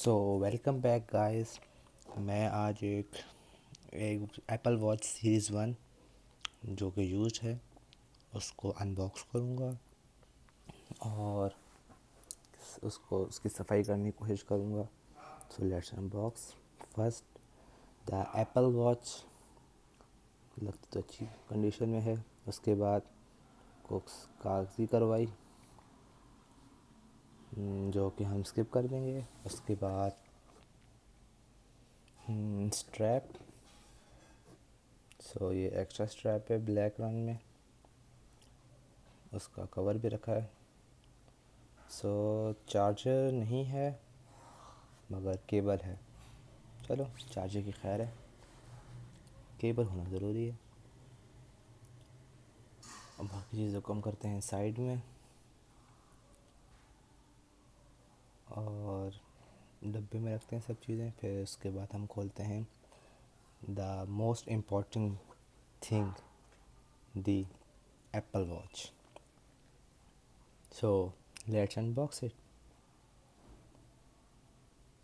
So welcome back guys. मैं आज एक एप्पल वॉच सीरीज़ 1 जो कि यूज है उसको अनबॉक्स करूँगा और उसकी सफाई करने की कोशिश करूँगा। So let's unbox first the Apple watch. लगती तो अच्छी कंडीशन में है। उसके बाद कुछ कागज़ी कार्रवाई जो कि हम स्किप कर देंगे। उसके बाद स्ट्रैप। सो ये एक्स्ट्रा स्ट्रैप है ब्लैक रंग में, उसका कवर भी रखा है। सो चार्जर नहीं है मगर केबल है। चलो चार्जर की खैर है, केबल होना ज़रूरी है। अब बाकी चीज़ों को हम करते हैं साइड में और डब्बे में रखते हैं सब चीज़ें। फिर उसके बाद हम खोलते हैं the most important thing, the Apple watch. So let's unbox it.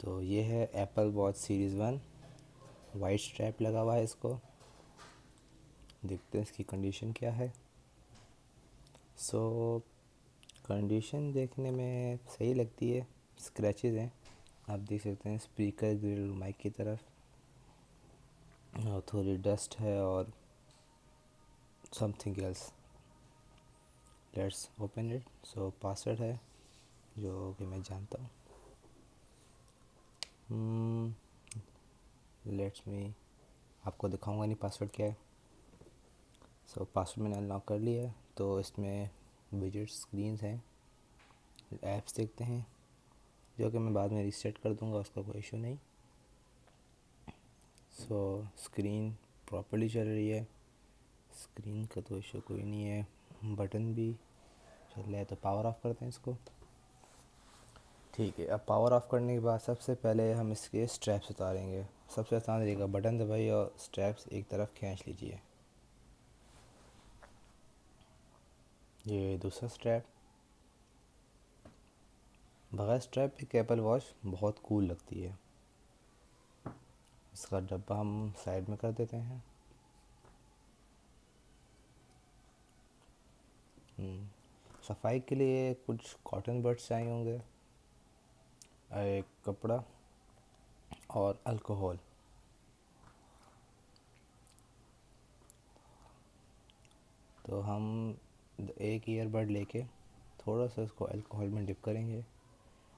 तो ये है Apple watch series 1, white strap लगा हुआ है इसको। देखते हैं इसकी कंडीशन क्या है। सो कंडीशन देखने में सही लगती है। स्क्रैचेस हैं, आप देख सकते हैं स्पीकर ग्रिल माइक की तरफ, और थोड़ी डस्ट है और something else. Let's open it. So password है जो कि मैं जानता हूँ। लेट्स मी आपको दिखाऊंगा नहीं पासवर्ड क्या है। सो पासवर्ड मैंने अनलॉक कर लिया है। तो इसमें विजेट स्क्रीन्स हैं, ऐप्स देखते हैं जो कि मैं बाद में रीसेट कर दूंगा, उसका कोई इशू नहीं। सो स्क्रीन प्रॉपर्ली चल रही है, स्क्रीन का तो इशू कोई नहीं है। बटन भी चल रहा है। तो पावर ऑफ करते हैं इसको। ठीक है, अब पावर ऑफ करने के बाद सबसे पहले हम इसके स्ट्रैप्स उतारेंगे। सबसे आसान तरीका, बटन दबाइए और स्ट्रैप्स एक तरफ खींच लीजिए। ये दूसरा स्ट्रैप। बगैर स्ट्रैप एक एप्पल वॉच बहुत कूल लगती है। इसका डब्बा हम साइड में कर देते हैं। सफाई के लिए कुछ कॉटन बड्स चाहिए होंगे, एक कपड़ा और अल्कोहल। तो हम एक ईयरबड लेके थोड़ा सा इसको अल्कोहल में डिप करेंगे।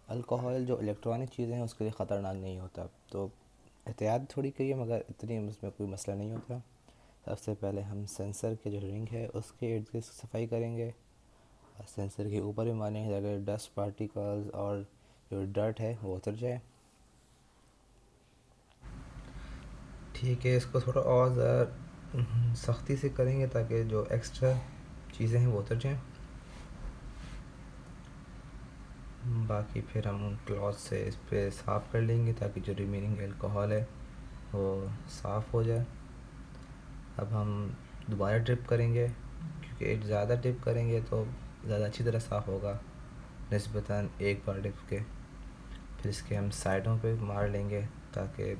अल्कोहल जो इलेक्ट्रॉनिक चीज़ें हैं उसके लिए ख़तरनाक नहीं होता, तो एहतियात थोड़ी करिए मगर इतनी उसमें कोई मसला नहीं होता। सबसे पहले हम सेंसर के जो रिंग है उसके इर्द गिर्द सफाई करेंगे और सेंसर के ऊपर भी मारेंगे अगर डस्ट पार्टिकल्स और जो डर्ट है वो उतर जाए। ठीक है, इसको थोड़ा और ज़्यादा सख्ती से करेंगे ताकि जो एक्स्ट्रा चीज़ें हैं वो उतर जाएँ। बाकी फिर हम क्लॉथ से इस पर साफ़ कर लेंगे ताकि जो रिमेनिंग अल्कोहल है वो साफ़ हो जाए। अब हम दोबारा ड्रिप करेंगे क्योंकि ज़्यादा ड्रिप करेंगे तो ज़्यादा अच्छी तरह साफ़ होगा निस्बतन एक बार ड्रिप के। फिर इसके हम साइडों पे मार लेंगे ताकि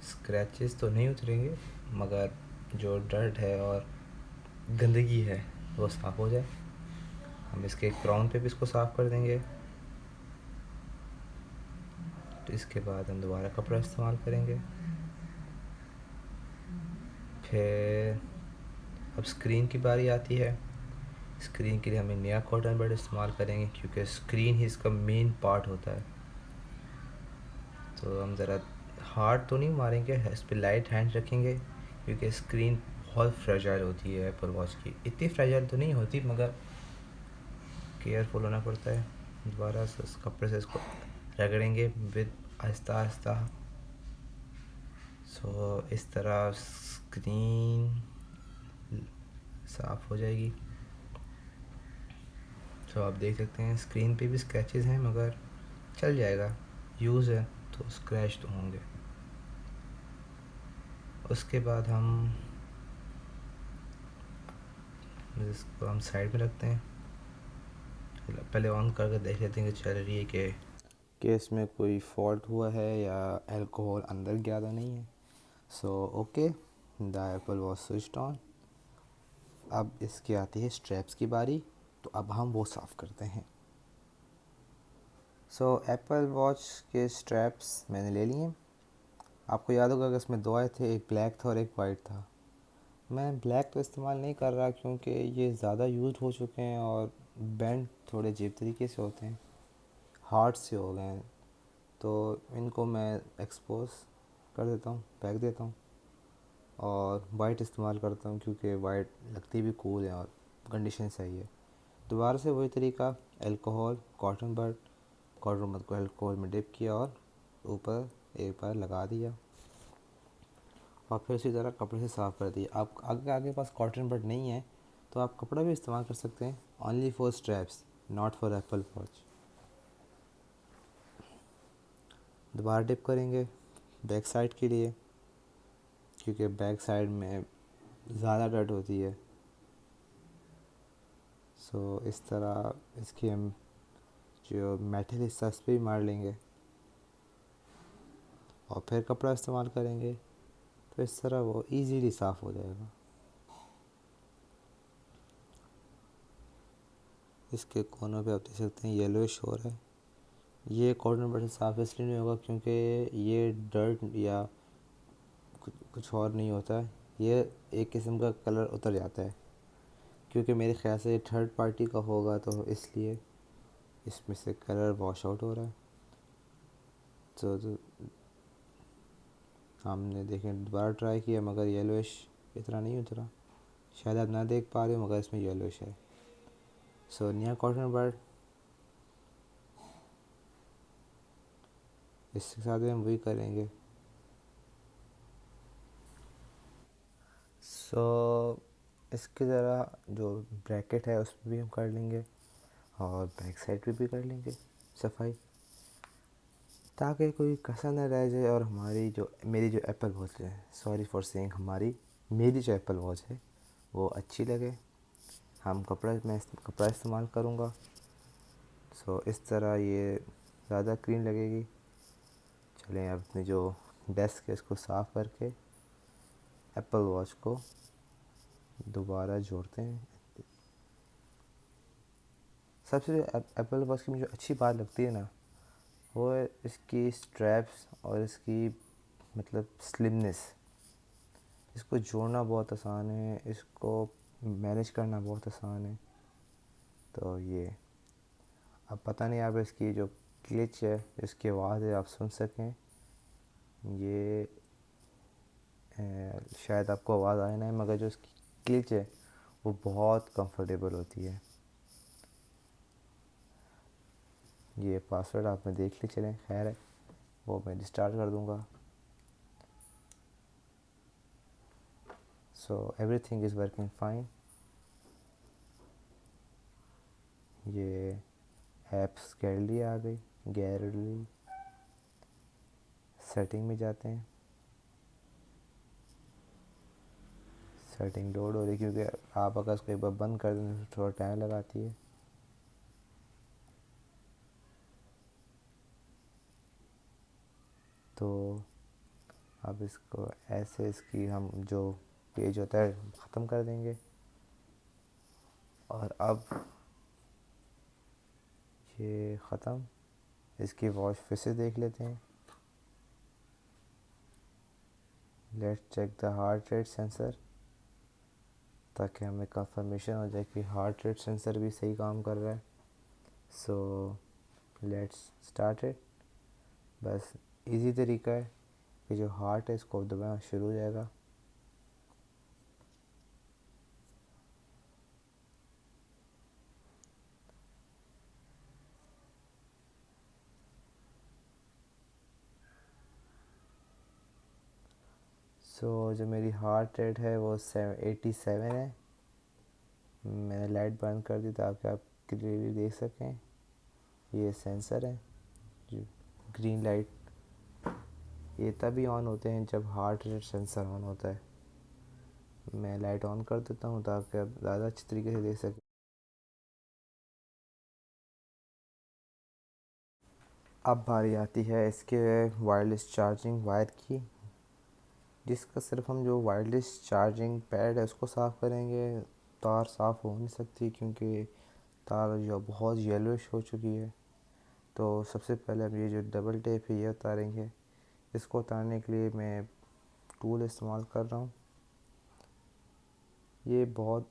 स्क्रैचेस तो नहीं उतरेंगे मगर जो डर्ट है और गंदगी है वो साफ़ हो जाए। हम इसके क्राउन पे भी इसको साफ़ कर देंगे। तो इसके बाद हम दोबारा कपड़ा इस्तेमाल करेंगे। फिर अब स्क्रीन की बारी आती है। स्क्रीन के लिए हमें नया कॉटन बड इस्तेमाल करेंगे क्योंकि स्क्रीन ही इसका मेन पार्ट होता है। तो हम ज़रा हार्ड तो नहीं मारेंगे, इस पर लाइट हैंड रखेंगे क्योंकि स्क्रीन बहुत फ्रेजाइल होती है एप्पल वॉच की। इतनी फ्रेजाइल तो नहीं होती मगर केयरफुल होना पड़ता है। दोबारा से उस कपड़े से इसको रगड़ेंगे विद आहिस्ता आहिस्ता। सो इस तरह स्क्रीन साफ़ हो जाएगी। सो आप देख सकते हैं स्क्रीन पे भी स्क्रैचेस हैं मगर चल जाएगा, यूज़ है तो स्क्रैच तो होंगे। उसके बाद हम इसको हम साइड में रखते हैं। पहले ऑन करके देख लेते हैं कि चल रही है कि कि इसमें कोई फॉल्ट हुआ है या अल्कोहल अंदर गया तो नहीं है। So okay, the Apple was switched on. अब इसकी आती है स्ट्रैप्स की बारी, तो अब हम वो साफ़ करते हैं। सो एप्पल वॉच के स्ट्रैप्स मैंने ले लिए। आपको याद होगा कि इसमें दो आए थे, एक ब्लैक था और एक वाइट था। मैं ब्लैक तो इस्तेमाल नहीं कर रहा क्योंकि ये ज़्यादा यूज़ हो चुके हैं और बैंड थोड़े अजीब तरीके से होते हैं, हार्ड से हो गए हैं, तो इनको मैं एक्सपोज कर देता हूँ, फेंक देता हूँ और वाइट इस्तेमाल करता हूँ क्योंकि वाइट लगती भी कूल है और कंडीशन सही है। दोबारा से वही तरीका, अल्कोहल कॉटन बड को अल्कोहल में डिप किया और ऊपर एक बार लगा दिया और फिर उसी तरह कपड़े से साफ़ कर दिया। आप अगर आपके पास कॉटन बड नहीं है तो आप कपड़ा भी इस्तेमाल कर सकते हैं, only for straps, not for Apple watch. दोबारा डिप करेंगे बैक साइड के लिए क्योंकि बैक साइड में ज़्यादा डर्ट होती है। सो इस तरह इसकी हम जो मेटल हिस्सा इस पर भी मार लेंगे और फिर कपड़ा इस्तेमाल करेंगे, तो इस तरह वो इजीली साफ़ हो जाएगा। इसके कोनों पे आप देख सकते हैं येलोइश हो रहा है। ये कॉटन बड से साफ़ इसलिए नहीं होगा क्योंकि ये डर्ट या कुछ और नहीं होता है, ये एक किस्म का कलर उतर जाता है क्योंकि मेरे ख्याल से ये थर्ड पार्टी का होगा, तो इसलिए इसमें से कलर वॉश आउट हो रहा है। तो हमने देखें दोबारा ट्राई किया मगर येलोइश इतना नहीं उतरा, शायद आप ना देख पा रहे हो मगर इसमें येलोइश है। सो नया कॉटन बड, इसके साथ भी हम वही करेंगे। सो इसकी ज़रा जो ब्रैकेट है उसमें भी हम कर लेंगे और बैक साइड पे भी कर लेंगे सफाई, ताकि कोई कसर न रह जाए और हमारी जो मेरी जो एप्पल वॉच है, सॉरी फॉर सेइंग मेरी जो एप्पल वॉच है वो अच्छी लगे। मैं कपड़ा इस्तेमाल करूँगा, सो इस तरह ये ज़्यादा क्लीन लगेगी। चलें अब अपनी जो डेस्क है इसको साफ़ करके एप्पल वॉच को दोबारा जोड़ते हैं। सबसे एप्पल वॉच की मुझे अच्छी बात लगती है ना, वो है इसकी स्ट्रैप्स और इसकी मतलब स्लिमनेस। इसको जोड़ना बहुत आसान है, इसको मैनेज करना बहुत आसान है। तो ये अब पता नहीं आप इसकी जो क्लिच है, इसकी आवाज़ है, आप सुन सकें, ये शायद आपको आवाज़ आए ना, मगर जो इसकी क्लिच है वो बहुत कंफर्टेबल होती है। ये पासवर्ड आप में देख ले चलें, खैर है वो मैं रिस्टार्ट कर दूँगा। So everything is working fine. ये ऐप्स गैलरी आ गई, गैलरी सेटिंग में जाते हैं। सेटिंग लोड हो रही क्योंकि आप अगर उसको एक बार बंद कर दें तो थोड़ा टाइम लगाती है। तो अब इसको ऐसे इसकी हम जो पेज होता है ख़त्म कर देंगे और अब ये ख़त्म। इसकी वॉच फिर से देख लेते हैं। Let's check the heart rate sensor, ताकि हमें कंफर्मेशन हो जाए कि हार्ट रेट सेंसर भी सही काम कर रहा है। So let's start it. बस इजी तरीका है कि जो हार्ट है इसको दबाना शुरू हो जाएगा। जो मेरी हार्ट रेट है वो 87 है। मैंने लाइट बंद कर दी ताकि आप क्लियरली देख सकें। ये सेंसर है जो ग्रीन लाइट, ये तभी ऑन होते हैं जब हार्ट रेट सेंसर ऑन होता है। मैं लाइट ऑन कर देता हूँ ताकि आप ज़्यादा अच्छी तरीके से देख सकें। अब बारी आती है इसके वायरलेस चार्जिंग वायर की, जिसका सिर्फ हम जो वायरलेस चार्जिंग पैड है उसको साफ़ करेंगे। तार साफ़ हो नहीं सकती क्योंकि तार जो बहुत येलोइश हो चुकी है। तो सबसे पहले हम ये जो डबल टेप है ये उतारेंगे। इसको उतारने के लिए मैं टूल इस्तेमाल कर रहा हूँ। ये बहुत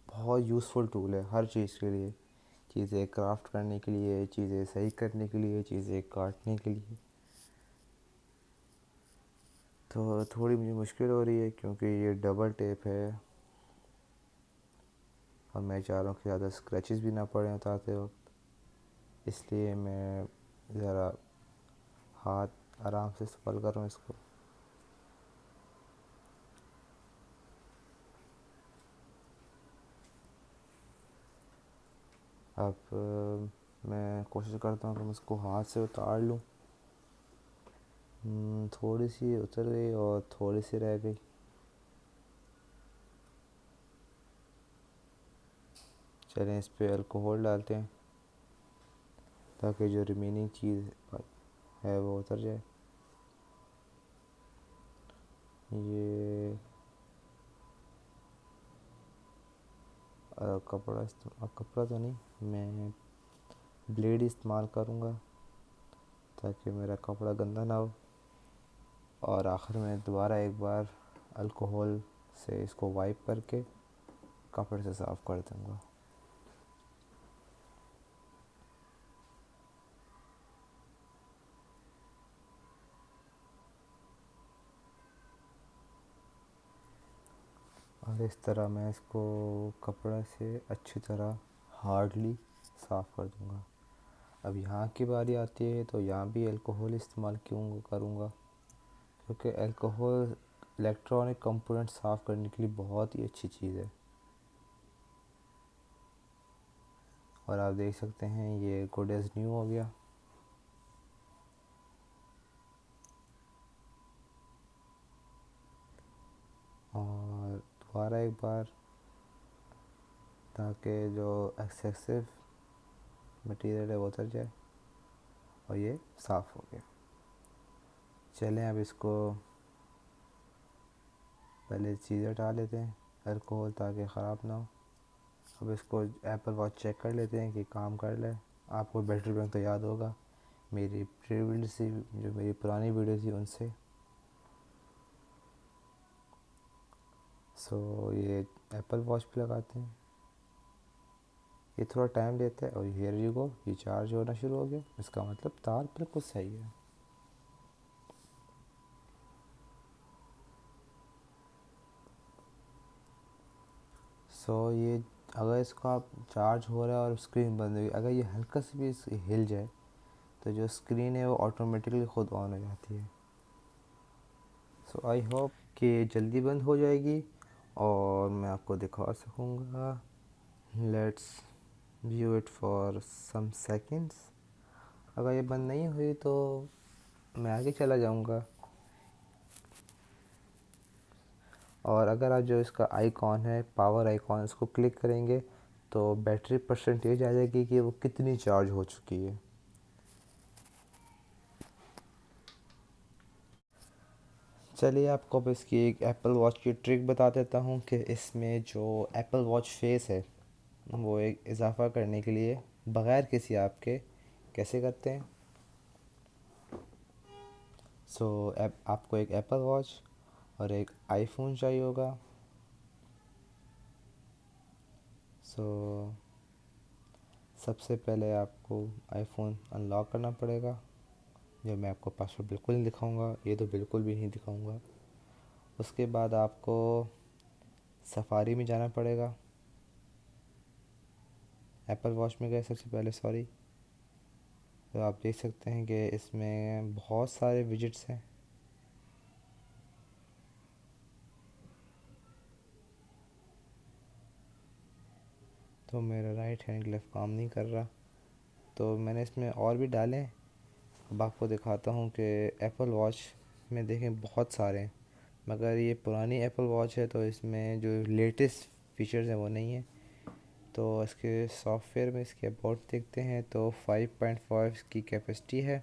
बहुत यूज़फुल टूल है हर चीज़ के लिए, चीज़ें क्राफ्ट करने के लिए, चीज़ें सही करने के लिए, चीज़ें काटने के लिए। तो थोड़ी मुझे मुश्किल हो रही है क्योंकि ये डबल टेप है और मैं चाह रहा हूँ कि ज़्यादा स्क्रैचेस भी ना पड़े उतारते वक्त, इसलिए मैं ज़रा हाथ आराम से इस्तेमाल कर रहा हूँ इसको। अब मैं कोशिश करता हूँ कि मैं इसको हाथ से उतार लूँ। थोड़ी सी उतर गई और थोड़ी सी रह गई। चलें इस पे अल्कोहल डालते हैं ताकि जो रिमेनिंग चीज़ है वो उतर जाए। ये कपड़ा तो नहीं, मैं ब्लेड इस्तेमाल करूँगा ताकि मेरा कपड़ा गंदा ना हो। और आखिर में दोबारा एक बार अल्कोहल से इसको वाइप करके कपड़े से साफ़ कर दूँगा। और इस तरह मैं इसको कपड़े से अच्छी तरह हार्डली साफ़ कर दूँगा। अब यहाँ की बारी आती है तो यहाँ भी अल्कोहल इस्तेमाल क्यों करूँगा, क्योंकि अल्कोहल इलेक्ट्रॉनिक कंपोनेंट साफ़ करने के लिए बहुत ही अच्छी चीज़ है। और आप देख सकते हैं ये गुड एज़ न्यू हो गया। और दोबारा एक बार ताकि जो एक्सेसिव मटेरियल है वो उतर जाए, और ये साफ़ हो गया। चलें अब इसको पहले चीज़ें हटा लेते हैं अल्कोहल ताकि ख़राब ना हो। अब इसको एप्पल वॉच चेक कर लेते हैं कि काम कर ले। आपको बैटरी बैंक तो याद होगा मेरी प्रीवियस जो मेरी पुरानी वीडियो थी उनसे। सो ये एप्पल वॉच पे लगाते हैं। ये थोड़ा टाइम लेता है और हियर यू गो, ये चार्ज होना शुरू हो गया। इसका मतलब तार बिल्कुल सही है। ये अगर इसका चार्ज हो रहा है और स्क्रीन बंद हुई, अगर ये हल्का से भी हिल जाए तो जो स्क्रीन है वो ऑटोमेटिकली ख़ुद ऑन हो जाती है। आई होप कि ये जल्दी बंद हो जाएगी और मैं आपको दिखा सकूँगा। Let's view it for some seconds. अगर ये बंद नहीं हुई तो मैं आगे चला जाऊँगा। और अगर आप जो इसका आइकॉन है पावर आइकॉन, इसको क्लिक करेंगे तो बैटरी परसेंटेज आ जाएगी कि वो कितनी चार्ज हो चुकी है। चलिए आपको अब इसकी एक एप्पल वॉच की ट्रिक बता देता हूँ कि इसमें जो एप्पल वॉच फेस है वो एक इजाफ़ा करने के लिए बग़ैर किसी ऐप के कैसे करते हैं। आपको एक एप्पल वॉच और एक आईफोन चाहिए होगा। सो सबसे पहले आपको आईफोन अनलॉक करना पड़ेगा। जो मैं आपको पासवर्ड बिल्कुल नहीं दिखाऊंगा, ये तो बिल्कुल भी नहीं दिखाऊंगा। उसके बाद आपको सफारी में जाना पड़ेगा। एप्पल वॉच में गए सबसे पहले, सॉरी। तो आप देख सकते हैं कि इसमें बहुत सारे विजिट्स हैं। तो मेरा राइट हैंड ग्लव काम नहीं कर रहा, तो मैंने इसमें और भी डाले। अब आपको दिखाता हूँ कि एप्पल वॉच में देखें बहुत सारे हैं, मगर ये पुरानी एप्पल वॉच है तो इसमें जो लेटेस्ट फीचर्स हैं वो नहीं है। तो इसके सॉफ्टवेयर में इसके अबाउट देखते हैं तो 5.5 की कैपेसिटी है।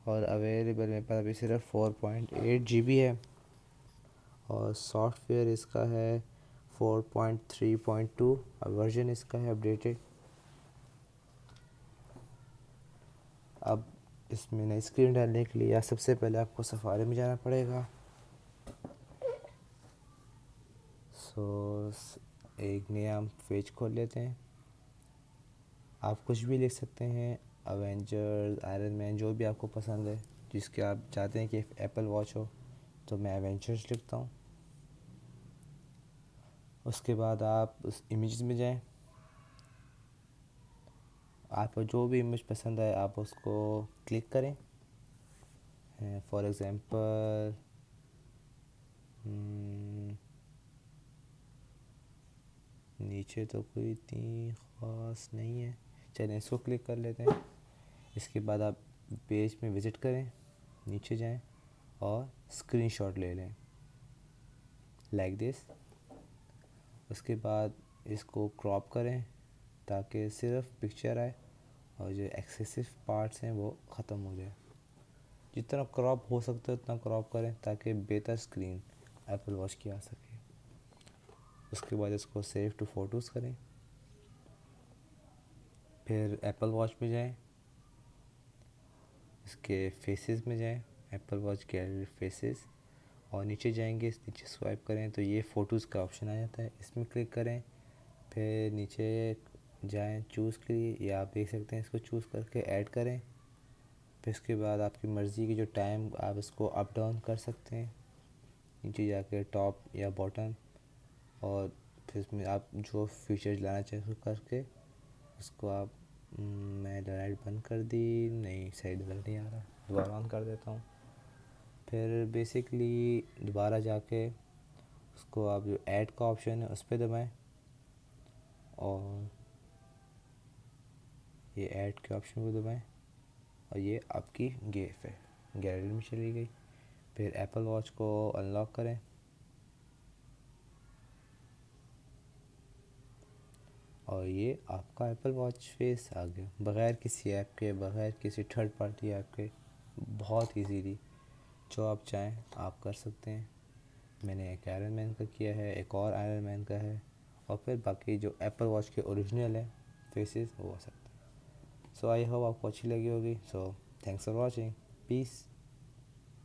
और अवेलेबल मेरे पास अभी सिर्फ 4.8 GB है और सॉफ्टवेयर इसका है 4.3.2। वर्जन इसका है अपडेटेड। अब इसमें नई स्क्रीन डालने के लिए सबसे पहले आपको सफारी में जाना पड़ेगा। एक नया हम पेज खोल लेते हैं। आप कुछ भी लिख सकते हैं, अवेंजर्स, आयरन मैन, जो भी आपको पसंद है, जिसके आप चाहते हैं कि एप्पल वॉच हो, तो मैं एवेंजर्स लिखता हूँ। उसके बाद आप उस इमेज में जाएं। आपको जो भी इमेज पसंद है आप उसको क्लिक करें। फॉर एग्ज़ाम्पल नीचे तो कोई इतनी ख़ास नहीं है, चलिए इसको क्लिक कर लेते हैं। इसके बाद आप पेज में विज़िट करें, नीचे जाएं और स्क्रीनशॉट ले लें लाइक दिस। उसके बाद इसको क्रॉप करें ताकि सिर्फ पिक्चर आए और जो एक्सेसिव पार्ट्स हैं वो ख़त्म हो जाए। जितना क्रॉप हो सकता है उतना क्रॉप करें ताकि बेहतर स्क्रीन एप्पल वॉच की आ सके। उसके बाद इसको सेव टू फोटोज़ करें। फिर एप्पल वॉच में जाएं, इसके फेसेस में जाएं, एप्पल वॉच गैलरी फेसेस, और नीचे जाएंगे, नीचे स्वाइप करें तो ये फ़ोटोज़ का ऑप्शन आ जाता है, इसमें क्लिक करें। फिर नीचे जाएं चूज़ के लिए, या आप देख सकते हैं इसको चूज़ करके ऐड करें। फिर इसके बाद आपकी मर्ज़ी की जो टाइम आप इसको अप डाउन कर सकते हैं, नीचे जाके टॉप या बॉटम, और फिर इसमें आप जो फीचर्स लाना चाहें उसको करके उसको आप मैं लाइट बंद कर दी, नहीं सही नज़र नहीं आ रहा, दोबारा ऑन कर देता हूँ। फिर बेसिकली दोबारा जाके उसको आप जो ऐड का ऑप्शन है उस पर दबाएं और ये ऐड के ऑप्शन को दबाएं और ये आपकी गेफ है गैलरी में चली गई। फिर एप्पल वॉच को अनलॉक करें और ये आपका एप्पल वॉच फेस आ गया, बग़ैर किसी ऐप के, बग़ैर किसी थर्ड पार्टी ऐप के, बहुत इजीली। जो आप चाहें आप कर सकते हैं। मैंने एक आयरन मैन का किया है, एक और आयरन मैन का है, और फिर बाकी जो एप्पल वॉच के ओरिजिनल है फेसेस वो हो सकते हैं। सो आई होप आपको अच्छी लगी होगी। So thanks for watching, piece.